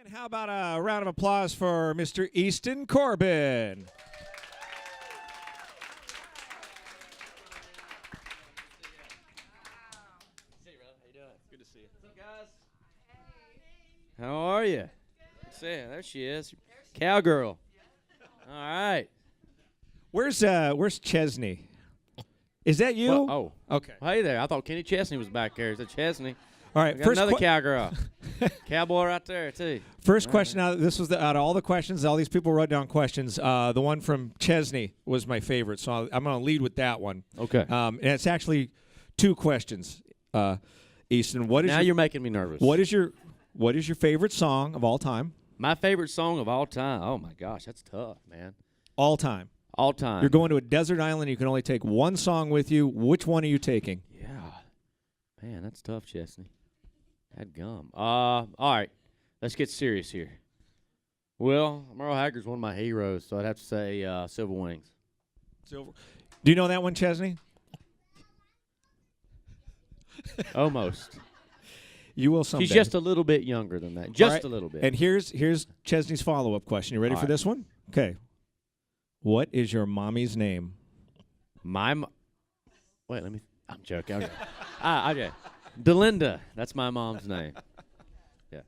And how about a round of applause for Mr. Easton Corbin? Good to see you. What's up, guys? How are you? Good to see you. There she is. Cowgirl. All right. Where's Chesney? Is that you? Oh. Okay. Well, hey there. I thought Kenny Chesney was back there. Is that Chesney? All right. We got another cowgirl. Cowboy right there, too. First question. Now, this was out of all the questions. All these people wrote down questions. The one from Chesney was my favorite, so I'm going to lead with that one. Okay. And it's actually two questions. Easton, you're making me nervous. What is your favorite song of all time? My favorite song of all time. Oh my gosh, that's tough, man. All time. All time. You're going to a desert island. You can only take one song with you. Which one are you taking? Yeah. Man, that's tough, Chesney. Had gum. All right. Let's get serious here. Well, Merle Haggard's one of my heroes, so I'd have to say Silver Wings. Do you know that one, Chesney? Almost. You will someday. She's just a little bit younger than that. Just a little bit. And here's Chesney's follow-up question. You ready for this one? Okay. What is your mommy's name? Wait, I'm joking. Okay. Delinda. That's my mom's name. Yeah.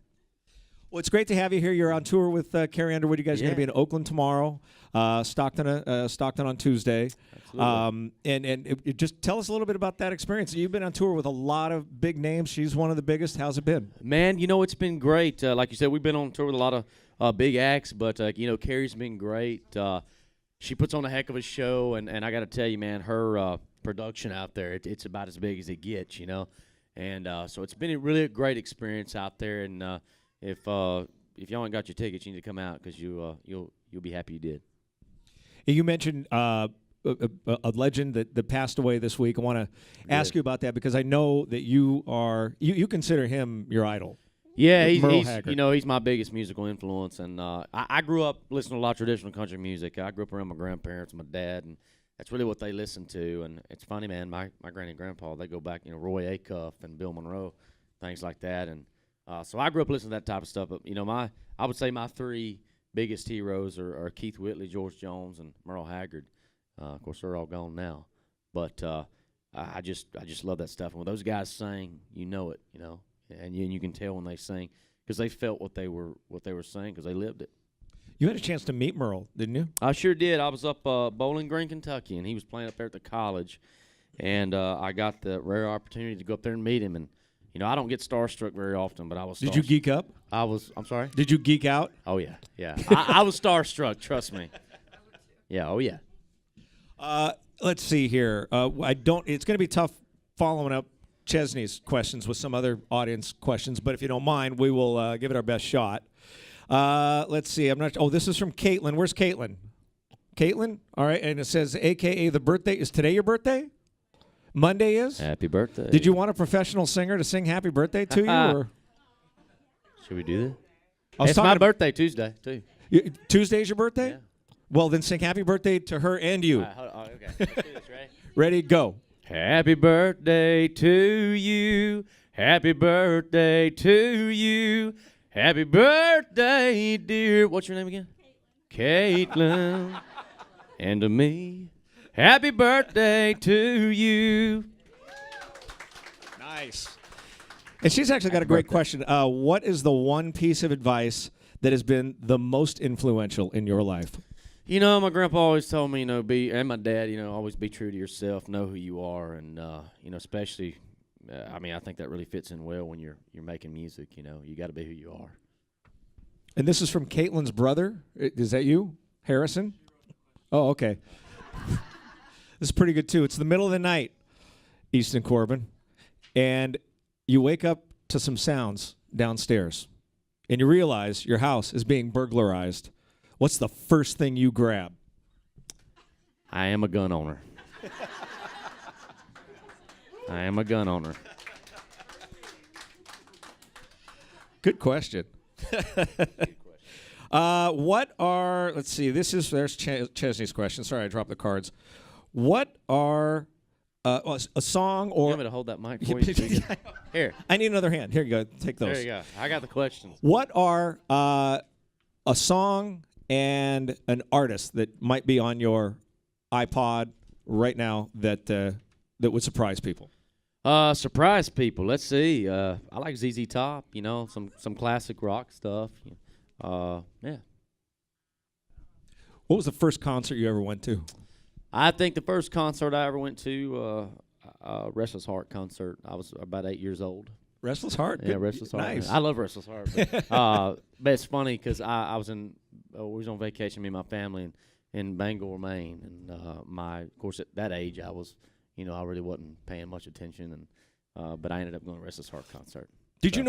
Well, it's great to have you here. You're on tour with Carrie Underwood. You guys are going to be in Oakland tomorrow, Stockton on Tuesday. And just tell us a little bit about that experience. You've been on tour with a lot of big names. She's one of the biggest. How's it been? Man, it's been great. Like you said, we've been on tour with a lot of big acts, but, Carrie's been great. She puts on a heck of a show, and I got to tell you, man, her production out there, it's about as big as it gets, And so it's been really a great experience out there, and if y'all ain't got your tickets, you need to come out because you'll be happy you did. You mentioned a legend that passed away this week. I want to ask you about that because I know that you consider him your idol. Yeah, he's my biggest musical influence, and I grew up listening to a lot of traditional country music. I grew up around my grandparents, my dad, and that's really what they listened to. And it's funny, man. My granny and grandpa, they go back, Roy Acuff and Bill Monroe, things like that. And so I grew up listening to that type of stuff. But I would say my three biggest heroes are Keith Whitley, George Jones, and Merle Haggard. Of course, they're all gone now, but I just love that stuff. And when those guys sing, you know it, and you can tell when they sing because they felt what they were saying because they lived it. You had a chance to meet Merle, didn't you? I sure did. I was up Bowling Green, Kentucky, and he was playing up there at the college, and I got the rare opportunity to go up there and meet him. And I don't get starstruck very often, but I was. Did you geek up? I'm sorry. Did you geek out? Oh yeah. I was starstruck. Trust me. Yeah. Oh yeah. Let's see here. It's going to be tough following up Chesney's questions with some other audience questions, but if you don't mind, we will give it our best shot. Let's see. This is from Caitlin. Where's Caitlin? Caitlin? All right. And it says, AKA the birthday. Is today your birthday? Monday is? Happy birthday. Did you want a professional singer to sing happy birthday to you? Or? Should we do that? It's my birthday Tuesday, too. Tuesday's your birthday? Yeah. Well, then sing happy birthday to her and you. Okay. Let's do this, right? Ready, go. Happy birthday to you. Happy birthday to you. Happy birthday, dear. What's your name again? Caitlin. And to me. Happy birthday to you. Nice. And she's actually got a great question. What is the one piece of advice that has been the most influential in your life? My grandpa always told me, and my dad, always be true to yourself, know who you are, and, especially, I think that really fits in well when you're making music, you got to be who you are. And this is from Caitlin's brother. Is that you, Harrison? Oh, okay. This is pretty good, too. It's the middle of the night, Easton Corbin, and you wake up to some sounds downstairs, and you realize your house is being burglarized. What's the first thing you grab? I am a gun owner. I am a gun owner. Good question. Let's see, there's Chesney's question. Sorry, I dropped the cards. What are a song or... You want me to hold that mic for you? Here. I need another hand. Here you go. Take those. There you go. I got the questions. What are a song and an artist that might be on your iPod right now that would surprise people? Surprise people. Let's see. I like ZZ Top. You know, some classic rock stuff. Yeah. What was the first concert you ever went to? I think the first concert I ever went to, Restless Heart concert. I was about 8 years old. Restless Heart? Yeah, Restless Heart. Nice. I love Restless Heart. But it's funny because I was we was on vacation, me and my family, in Bangor, Maine. And of course, at that age, I was, I really wasn't paying much attention. But I ended up going to Restless Heart concert. Did you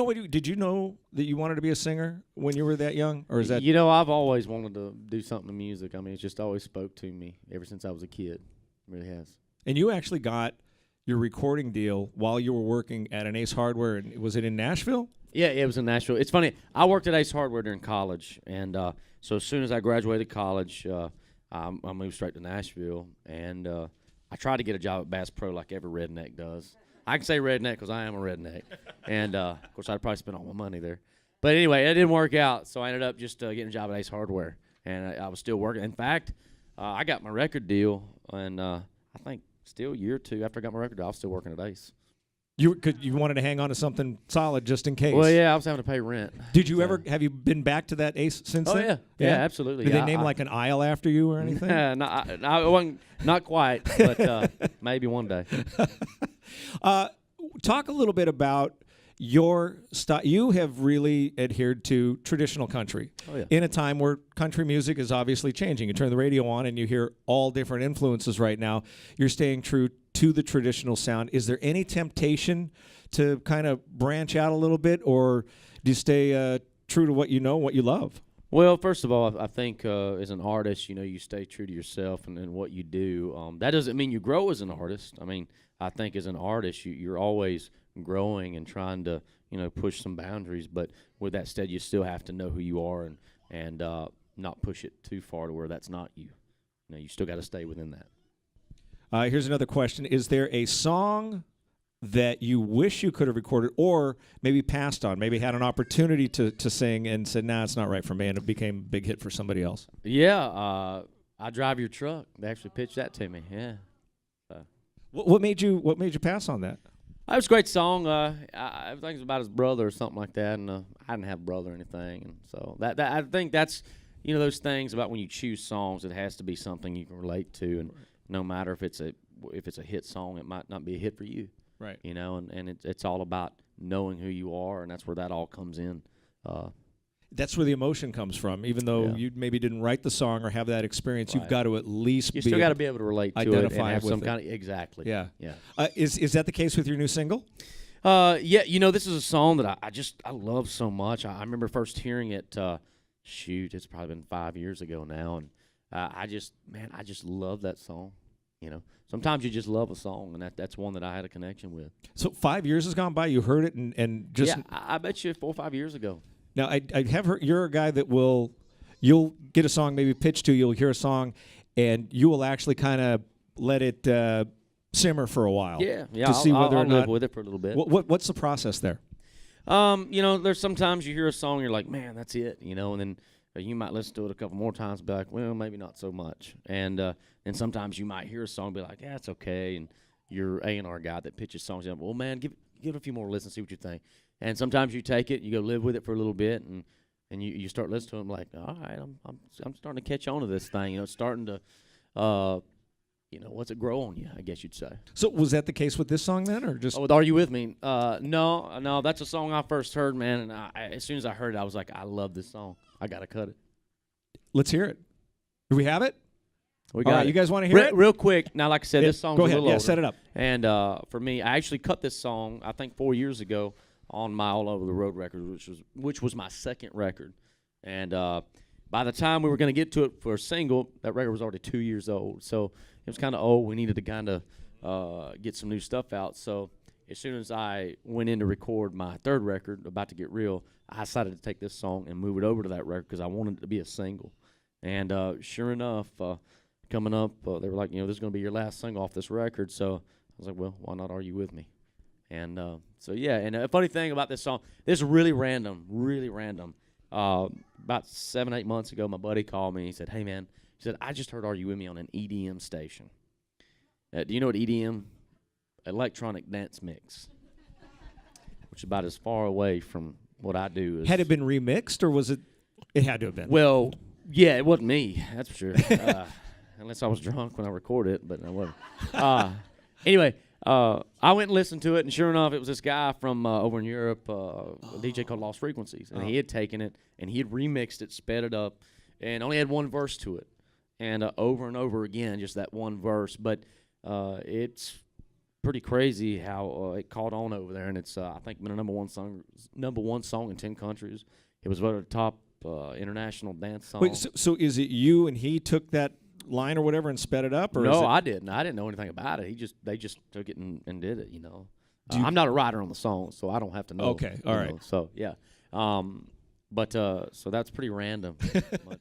know that you wanted to be a singer when you were that young, or is that? I've always wanted to do something in music. I mean, it just always spoke to me ever since I was a kid. It really has. And you actually got your recording deal while you were working at an Ace Hardware, and was it in Nashville? Yeah, it was in Nashville. It's funny. I worked at Ace Hardware during college, and so as soon as I graduated college, I moved straight to Nashville, and I tried to get a job at Bass Pro like every redneck does. I can say redneck because I am a redneck. And, of course, I'd probably spend all my money there. But anyway, it didn't work out, so I ended up just getting a job at Ace Hardware. And I was still working. In fact, I got my record deal, and I think still a year or two after I got my record deal, I was still working at Ace. You wanted to hang on to something solid just in case. Well, yeah, I was having to pay rent. Did you ever have you been back to that Ace since then? Oh, yeah, absolutely. Did they name like an aisle after you or anything? I wasn't, not quite, but maybe one day. Talk a little bit about your style. You have really adhered to traditional country in a time where country music is obviously changing. You turn the radio on and you hear all different influences right now. You're staying true to the traditional sound. Is there any temptation to kind of branch out a little bit, or do you stay true to what you know, what you love? Well, first of all, I think as an artist, you stay true to yourself and what you do. That doesn't mean you grow as an artist. I mean, I think as an artist, you're always growing and trying to, push some boundaries. But with that said, you still have to know who you are and not push it too far to where that's not you. You still got to stay within that. Here's another question. Is there a song that you wish you could have recorded or maybe passed on, maybe had an opportunity to sing and said, nah, it's not right for me, and it became a big hit for somebody else? Yeah, I Drive Your Truck. They actually pitched that to me, yeah. What made you pass on that? It was a great song. I think it was about his brother or something like that, and I didn't have a brother or anything, and so that I think that's those things about when you choose songs, it has to be something you can relate to, and no matter if it's a hit song, it might not be a hit for you, right? And it's all about knowing who you are, and that's where that all comes in. That's where the emotion comes from. Even though you maybe didn't write the song or have that experience, you've got to at least you still got to be able to relate to it and have some kind of exactly. Yeah. Is that the case with your new single? Yeah. This is a song that I love so much. I remember first hearing it. It's probably been 5 years ago now, and I just love that song. Sometimes you just love a song, and that's one that I had a connection with. So 5 years has gone by. You heard it and just I bet you 4 or 5 years ago. Now, I have heard you're a guy that you'll get a song maybe pitched to you, you'll hear a song, and you will actually kind of let it simmer for a while. Yeah. To see whether or not live with it for a little bit. What's the process there? There's sometimes you hear a song, you're like, man, that's it, and then you might listen to it a couple more times, and be like, well, maybe not so much. And sometimes you might hear a song, and be like, yeah, it's okay. And your A&R guy that pitches songs, well, man, give it a few more listens, see what you think. And sometimes you take it, you go live with it for a little bit, and you start listening to them like, all right, I'm starting to catch on to this thing. It's starting to, what's it grow on you? I guess you'd say. So was that the case with this song then, or just? Oh, with Are You With Me? No, that's a song I first heard, man. And as soon as I heard it, I was like, I love this song. I gotta cut it. Let's hear it. Do we have it? We got it. You guys want to hear it? Real quich. Now, like I said, this song's go a ahead. little older. Set it up. And for me, I actually cut this song, I think 4 years ago, on my All Over the Road record, which was my second record. And by the time we were going to get to it for a single, that record was already 2 years old. So it was kind of old. We needed to kind of get some new stuff out. So as soon as I went in to record my third record, About to Get Real, I decided to take this song and move it over to that record because I wanted it to be a single. And sure enough, coming up, they were like, this is going to be your last single off this record. So was like, well, why not Are You With Me? And so, yeah, and a funny thing about this song, this is really random. About 7-8 months ago, my buddy called me. He said, hey, man, he said, I just heard Are You With Me on an EDM station. Do you know what EDM? Electronic dance mix, which is about as far away from what I do as. Had it been remixed, or was it? It had to have been. Well, yeah, it wasn't me, that's for sure. Unless I was drunk when I recorded it, but I wasn't. Anyway, I went and listened to it, and sure enough, it was this guy from over in Europe, a DJ called Lost Frequencies, and he had taken it, and he had remixed it, sped it up, and only had one verse to it, and over and over again, just that one verse. But it's pretty crazy how it caught on over there, and it's I think been a number one song in 10 countries. It was voted a top international dance song. Wait, so is it you and he took that line or whatever and sped it up? Or no, is it I didn't. I didn't know anything about it. They just took it and did it. I'm not a writer on the song, so I don't have to know. Okay, all right. So yeah, so that's pretty random. But,